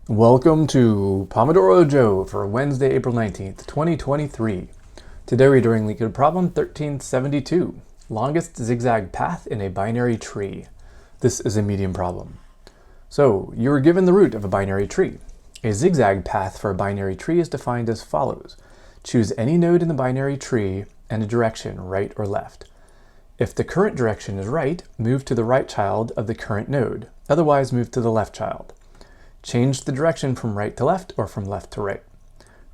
Welcome to Pomodoro Joe for Wednesday, April 19th, 2023. Today we're doing LeetCode problem 1372, longest zigzag path in a binary tree. This is a medium problem. So you were given the root of a binary tree. A zigzag path for a binary tree is defined as follows. Choose any node in the binary tree and a direction, right or left. If the current direction is right, move to the right child of the current node. Otherwise, move to the left child. Change the direction from right to left or from left to right.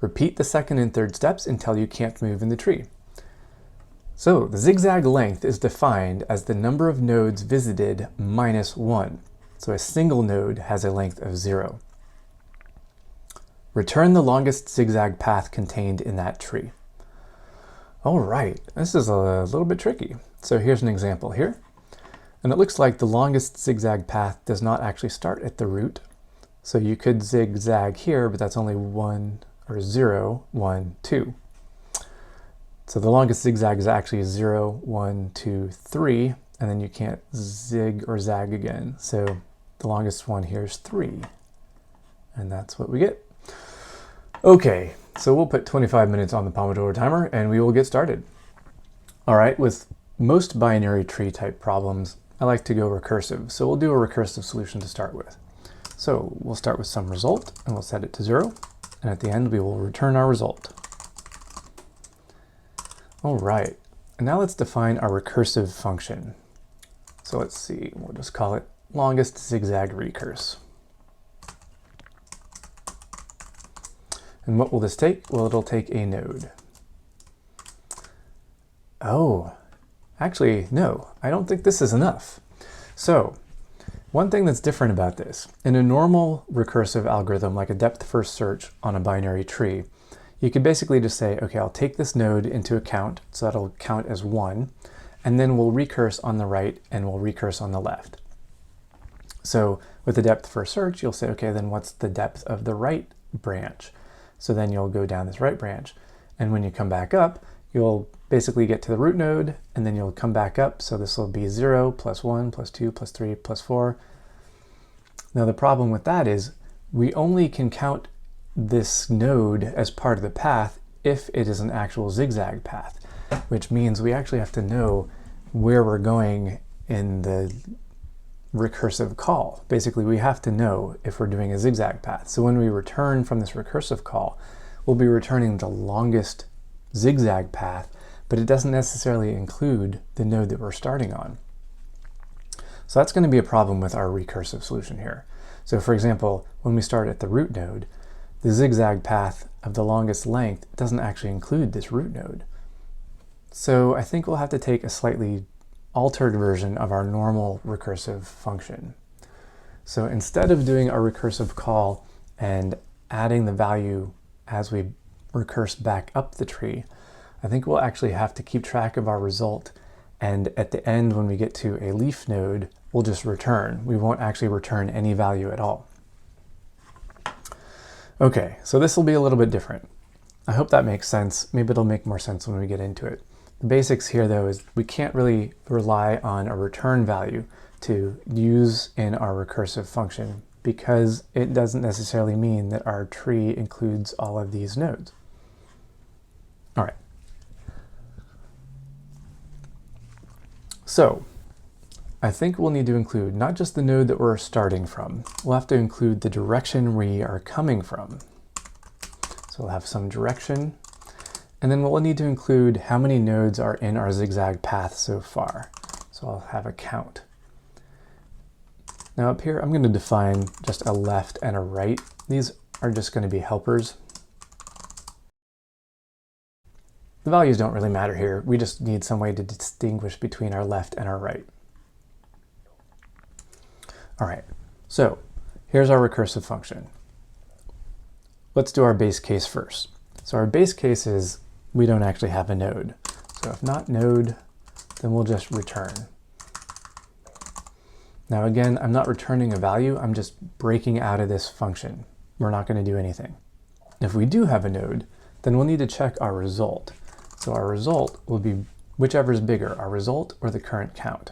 Repeat the second and third steps until you can't move in the tree. So the zigzag length is defined as the number of nodes visited minus 1. So a single node has a length of 0. Return the longest zigzag path contained in that tree. All right, this is a little bit tricky. So here's an example here. And it looks like the longest zigzag path does not actually start at the root. So you could zigzag here, but that's only 1 or 0, 1, 2. So the longest zigzag is actually 0, 1, 2, 3, and then you can't zig or zag again. So the longest one here is 3, and that's what we get. Okay, so we'll put 25 minutes on the Pomodoro timer, and we will get started. All right, with most binary tree type problems, I like to go recursive, so we'll do a recursive solution to start with. So we'll start with some result, and we'll set it to 0, and at the end we will return our result. All right, and now let's define our recursive function. So let's see, we'll just call it longest zigzag recurse. And what will this take? Well, it'll take a node. Oh, actually, no, I don't think this is enough. So one thing that's different about this, in a normal recursive algorithm like a depth-first search on a binary tree, you could basically just say, okay, I'll take this node into account, so that'll count as 1, and then we'll recurse on the right and we'll recurse on the left. So with the depth-first search, you'll say, okay, then what's the depth of the right branch? So then you'll go down this right branch, and when you come back up, you'll basically get to the root node, and then you'll come back up, so this will be 0, plus 1, plus 2, plus 3, plus 4. Now the problem with that is we only can count this node as part of the path if it is an actual zigzag path, which means we actually have to know where we're going in the recursive call. Basically, we have to know if we're doing a zigzag path. So when we return from this recursive call, we'll be returning the longest zigzag path, but it doesn't necessarily include the node that we're starting on. So that's going to be a problem with our recursive solution here. So for example, when we start at the root node, the zigzag path of the longest length doesn't actually include this root node. So I think we'll have to take a slightly altered version of our normal recursive function. So instead of doing our recursive call and adding the value as we recurse back up the tree, I think we'll actually have to keep track of our result, and at the end when we get to a leaf node, we'll just return. We won't actually return any value at all. Okay, so this will be a little bit different. I hope that makes sense. Maybe it'll make more sense when we get into it. The basics here though is we can't really rely on a return value to use in our recursive function because it doesn't necessarily mean that our tree includes all of these nodes. All right. So I think we'll need to include not just the node that we're starting from, we'll have to include the direction we are coming from. So we'll have some direction, and then we'll need to include how many nodes are in our zigzag path so far. So I'll have a count. Now up here, I'm going to define just a left and a right. These are just going to be helpers. The values don't really matter here. We just need some way to distinguish between our left and our right. All right, so here's our recursive function. Let's do our base case first. So our base case is we don't actually have a node. So if not node, then we'll just return. Now again, I'm not returning a value, I'm just breaking out of this function. We're not going to do anything. If we do have a node, then we'll need to check our result. So our result will be whichever is bigger, our result or the current count.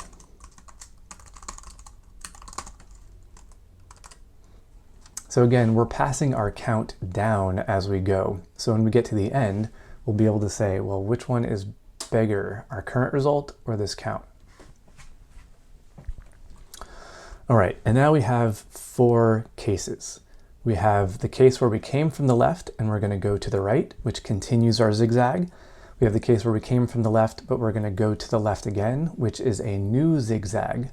So again, we're passing our count down as we go. So when we get to the end, we'll be able to say, well, which one is bigger, our current result or this count? All right, and now we have 4 cases. We have the case where we came from the left and we're going to go to the right, which continues our zigzag. We have the case where we came from the left, but we're going to go to the left again, which is a new zigzag.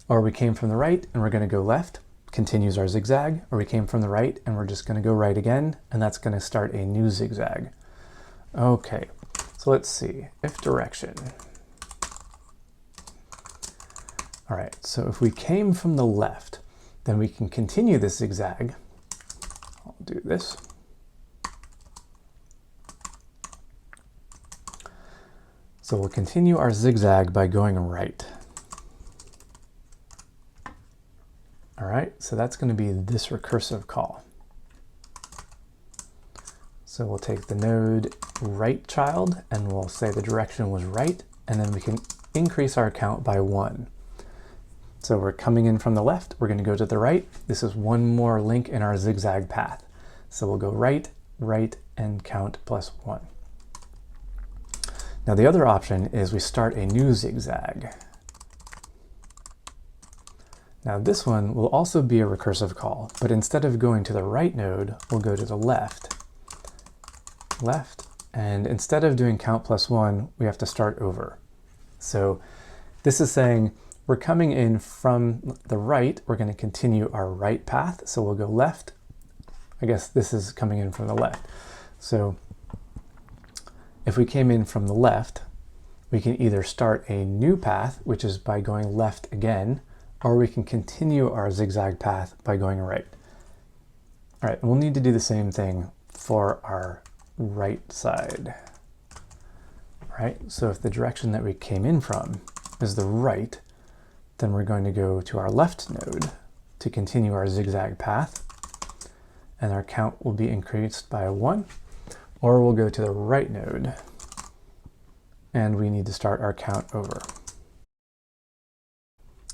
Or we came from the right and we're going to go left, continues our zigzag. Or we came from the right and we're just going to go right again, and that's going to start a new zigzag. Okay, so let's see, if direction. All right, so if we came from the left, then we can continue this zigzag. I'll do this. So we'll continue our zigzag by going right. All right, so that's going to be this recursive call. So we'll take the node right child and we'll say the direction was right, and then we can increase our count by 1. So we're coming in from the left, we're going to go to the right. This is one more link in our zigzag path. So we'll go right, right, and count +1. Now the other option is we start a new zigzag. Now this one will also be a recursive call, but instead of going to the right node, we'll go to the left, and instead of doing count +1, we have to start over. So this is saying we're coming in from the right, we're going to continue our right path, so we'll go left. I guess this is coming in from the left. So if we came in from the left, we can either start a new path, which is by going left again, or we can continue our zigzag path by going right. All right, we'll need to do the same thing for our right side. All right, so if the direction that we came in from is the right, then we're going to go to our left node to continue our zigzag path, and our count will be increased by 1, or we'll go to the right node, and we need to start our count over.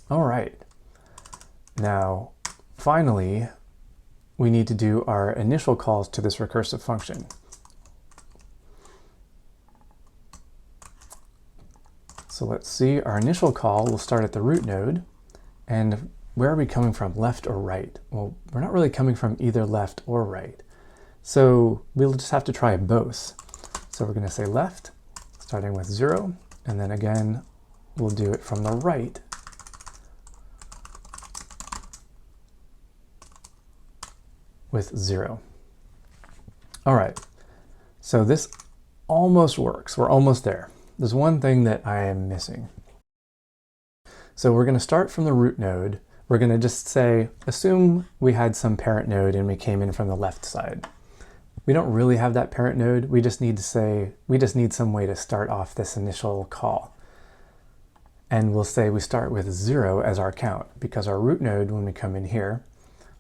All right, now finally, we need to do our initial calls to this recursive function. So let's see, our initial call will start at the root node, and where are we coming from, left or right? Well, we're not really coming from either left or right. So we'll just have to try both. So we're going to say left, starting with 0, and then again, we'll do it from the right. With 0. All right, so this almost works. We're almost there. There's one thing that I am missing. So we're going to start from the root node. We're going to just say, assume we had some parent node and we came in from the left side. We don't really have that parent node. We just need to say, we just need some way to start off this initial call. And we'll say we start with 0 as our count, because our root node, when we come in here,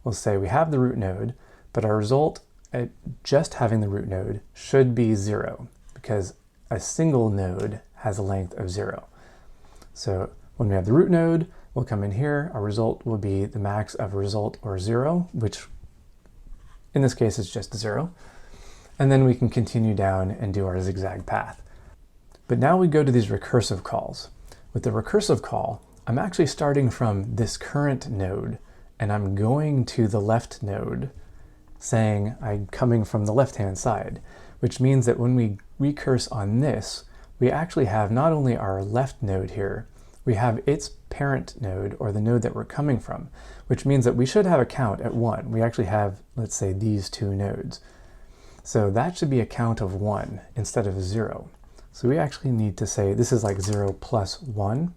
we'll say we have the root node, but our result at just having the root node should be 0, because a single node has a length of 0. So when we have the root node, we'll come in here, our result will be the max of result or 0, which in this case is just 0. And then we can continue down and do our zigzag path. But now we go to these recursive calls. With the recursive call, I'm actually starting from this current node, and I'm going to the left node, saying I'm coming from the left-hand side, which means that when we recurse on this, we actually have not only our left node here, we have its parent node, or the node that we're coming from, which means that we should have a count at 1. We actually have, let's say, these 2 nodes. So that should be a count of 1 instead of 0. So we actually need to say this is like 0 plus 1,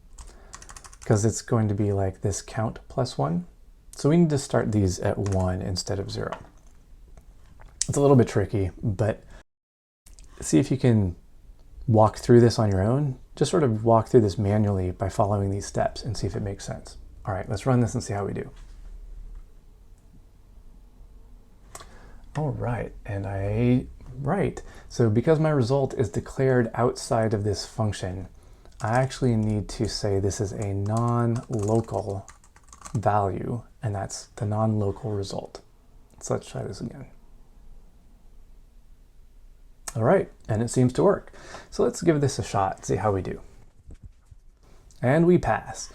because it's going to be like this count plus 1. So we need to start these at 1 instead of 0. It's a little bit tricky, but see if you can walk through this on your own. Just sort of walk through this manually by following these steps and see if it makes sense. All right, let's run this and see how we do. All right, so because my result is declared outside of this function, I actually need to say this is a non-local value, and that's the non-local result. So let's try this again. All right, and it seems to work. So let's give this a shot, see how we do. And we pass.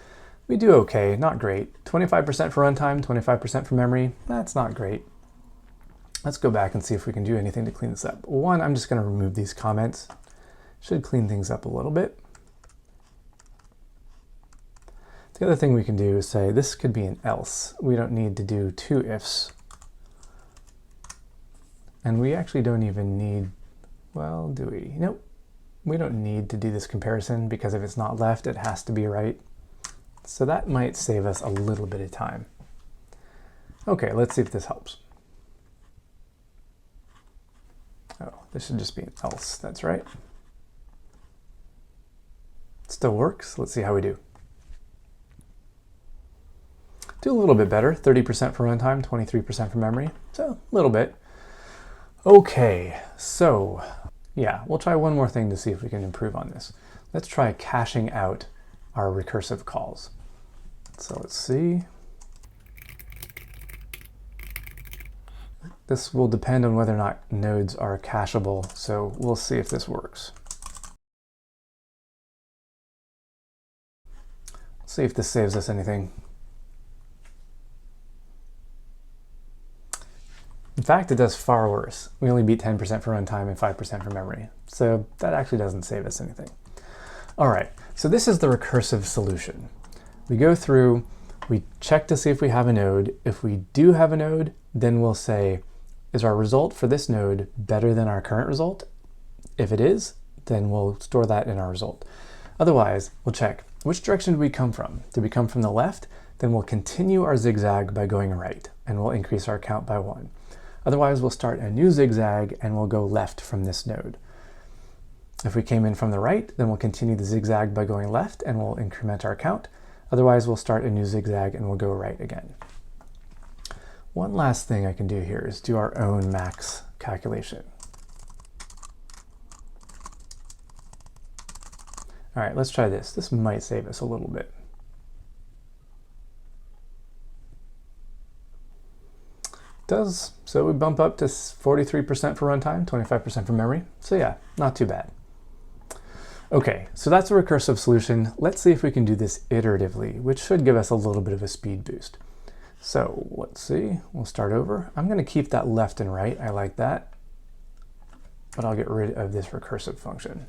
We do okay, not great. 25% for runtime, 25% for memory. That's not great. Let's go back and see if we can do anything to clean this up. One, I'm just going to remove these comments. Should clean things up a little bit. The other thing we can do is say this could be an else. We don't need to do two ifs. And we actually don't even need, well, do we? Nope. We don't need to do this comparison because if it's not left, it has to be right. So that might save us a little bit of time. Okay, let's see if this helps. Oh, this should just be an else. That's right. Still works. Let's see how we do. Do a little bit better. 30% for runtime, 23% for memory. So a little bit. Okay, so yeah, we'll try one more thing to see if we can improve on this. Let's try caching out our recursive calls. So let's see. This will depend on whether or not nodes are cacheable, so we'll see if this works. Let's see if this saves us anything. In fact, it does far worse. We only beat 10% for runtime and 5% for memory. So that actually doesn't save us anything. All right, so this is the recursive solution. We go through, we check to see if we have a node. If we do have a node, then we'll say, is our result for this node better than our current result? If it is, then we'll store that in our result. Otherwise, we'll check, which direction did we come from? Did we come from the left? Then we'll continue our zigzag by going right, and we'll increase our count by 1. Otherwise, we'll start a new zigzag and we'll go left from this node. If we came in from the right, then we'll continue the zigzag by going left and we'll increment our count. Otherwise, we'll start a new zigzag and we'll go right again. One last thing I can do here is do our own max calculation. All right, let's try this. This might save us a little bit. Does. So we bump up to 43% for runtime, 25% for memory. So yeah, not too bad. Okay, so that's a recursive solution. Let's see if we can do this iteratively, which should give us a little bit of a speed boost. So let's see, we'll start over. I'm going to keep that left and right. I like that, but I'll get rid of this recursive function.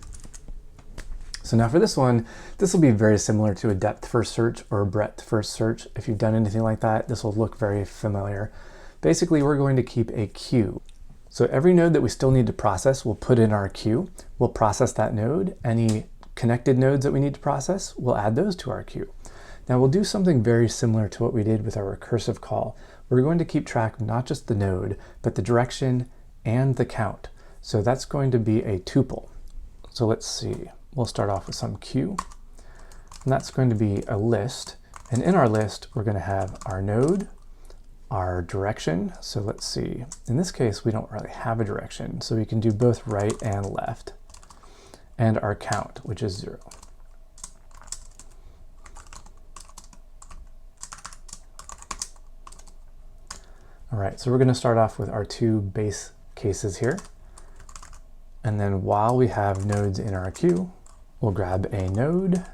So now for this one, this will be very similar to a depth first search or a breadth first search. If you've done anything like that, this will look very familiar. Basically, we're going to keep a queue. So every node that we still need to process, we'll put in our queue. We'll process that node. Any connected nodes that we need to process, we'll add those to our queue. Now we'll do something very similar to what we did with our recursive call. We're going to keep track of not just the node, but the direction and the count. So that's going to be a tuple. So let's see, we'll start off with some queue, and that's going to be a list. And in our list, we're going to have our node, our direction. So let's see, in this case, we don't really have a direction. So we can do both right and left, and our count, which is 0. All right, so we're going to start off with our two base cases here. And then while we have nodes in our queue, we'll grab a node,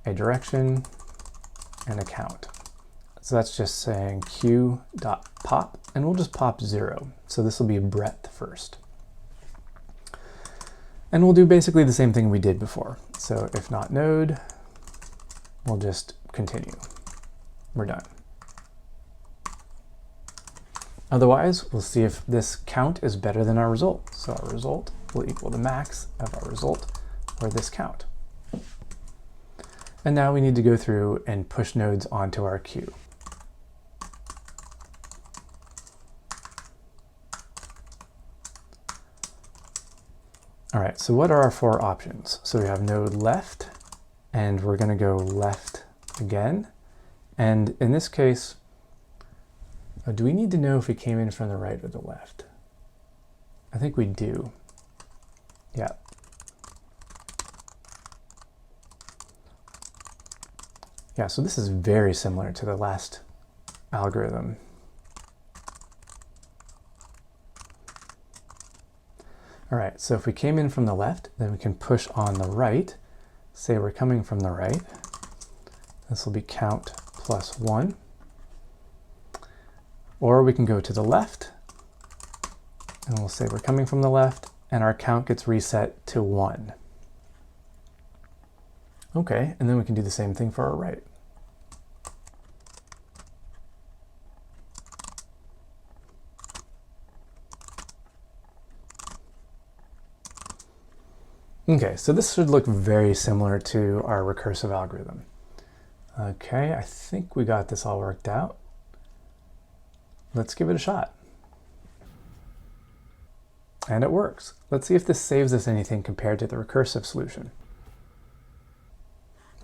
a direction, and a count. So that's just saying queue.pop, and we'll just pop 0. So this will be breadth first. And we'll do basically the same thing we did before. So if not node, we'll just continue. We're done. Otherwise, we'll see if this count is better than our result. So our result will equal the max of our result, or this count. And now we need to go through and push nodes onto our queue. All right, so what are our 4 options? So we have node left, and we're going to go left again. And in this case, do we need to know if we came in from the right or the left? I think we do. Yeah. Yeah, so this is very similar to the last algorithm. All right, so if we came in from the left, then we can push on the right. Say we're coming from the right. This will be count plus 1. Or we can go to the left, and we'll say we're coming from the left, and our count gets reset to 1. Okay, and then we can do the same thing for our right. Okay, so this should look very similar to our recursive algorithm. Okay, I think we got this all worked out. Let's give it a shot. And it works. Let's see if this saves us anything compared to the recursive solution.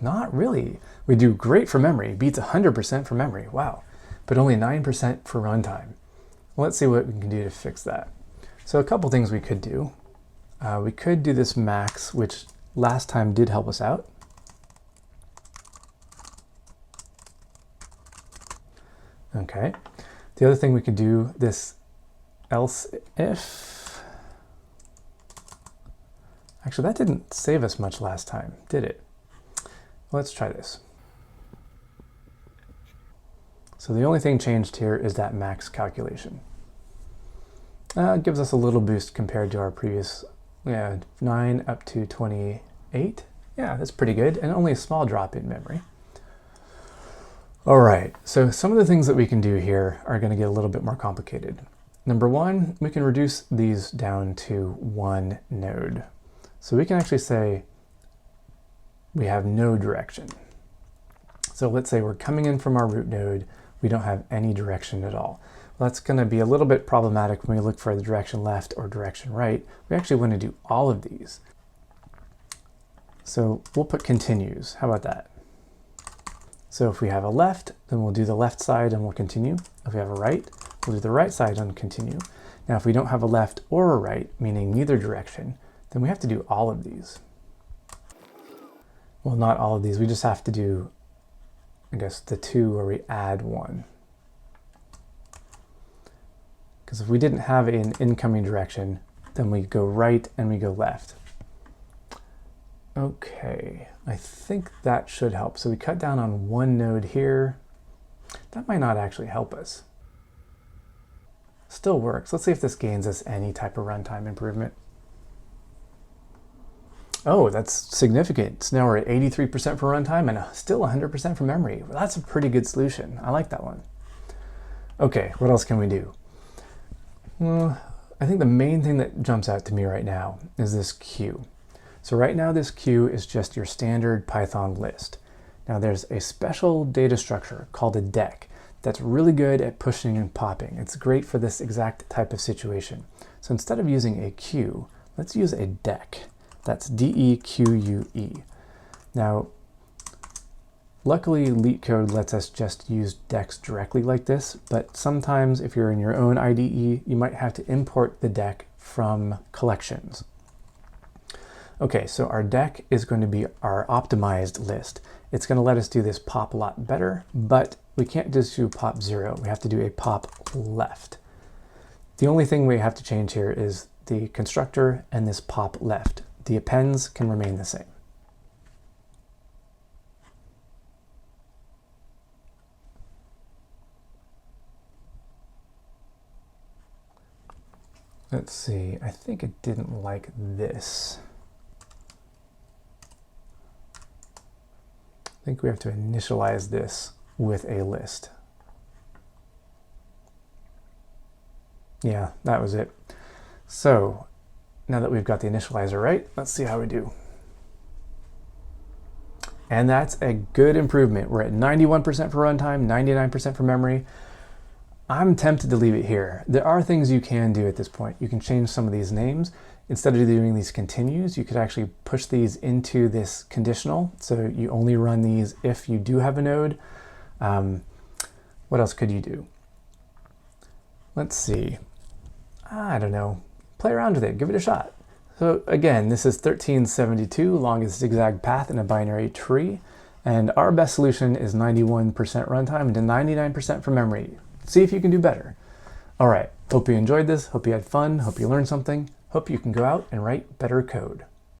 Not really. We do great for memory, beats 100% for memory, wow. But only 9% for runtime. Well, let's see what we can do to fix that. So a couple things we could do. We could do this max, which last time did help us out. Okay. The other thing we could do, this else if. Actually, that didn't save us much last time, did it? Let's try this. So the only thing changed here is that max calculation. It gives us a little boost compared to our previous 9 up to 28. Yeah, that's pretty good, and only a small drop in memory. All right, so some of the things that we can do here are going to get a little bit more complicated. Number one, we can reduce these down to one node. So we can actually say we have no direction. So let's say we're coming in from our root node, we don't have any direction at all. That's going to be a little bit problematic when we look for the direction left or direction right. We actually want to do all of these. So we'll put continues. How about that? So if we have a left, then we'll do the left side and we'll continue. If we have a right, we'll do the right side and continue. Now if we don't have a left or a right, meaning neither direction, then we have to do all of these. Well, not all of these. We just have to do, I guess, the two where we add one. Because if we didn't have an incoming direction, then we go right and we go left. Okay, I think that should help. So we cut down on one node here. That might not actually help us. Still works. Let's see if this gains us any type of runtime improvement. Oh, that's significant. So now we're at 83% for runtime and still 100% for memory. Well, that's a pretty good solution. I like that one. Okay, what else can we do? Well, I think the main thing that jumps out to me right now is this queue. So right now this queue is just your standard Python list. Now there's a special data structure called a deck that's really good at pushing and popping. It's great for this exact type of situation. So instead of using a queue, let's use a deck. That's D-E-Q-U-E. Now, luckily, LeetCode lets us just use decks directly like this, but sometimes if you're in your own IDE, you might have to import the deck from collections. Okay, so our deck is going to be our optimized list. It's going to let us do this pop a lot better, but we can't just do pop 0. We have to do a pop left. The only thing we have to change here is the constructor and this pop left. The appends can remain the same. Let's see, I think it didn't like this. I think we have to initialize this with a list. Yeah, that was it. So now that we've got the initializer right, let's see how we do. And that's a good improvement. We're at 91% for runtime, 99% for memory. I'm tempted to leave it here. There are things you can do at this point. You can change some of these names. Instead of doing these continues, you could actually push these into this conditional. So you only run these if you do have a node. What else could you do? Let's see. I don't know. Play around with it. Give it a shot. So again, this is 1372, longest zigzag path in a binary tree. And our best solution is 91% runtime and 99% for memory. See if you can do better. All right, Hope you enjoyed this. Hope you had fun. Hope you learned something. Hope you can go out and write better code.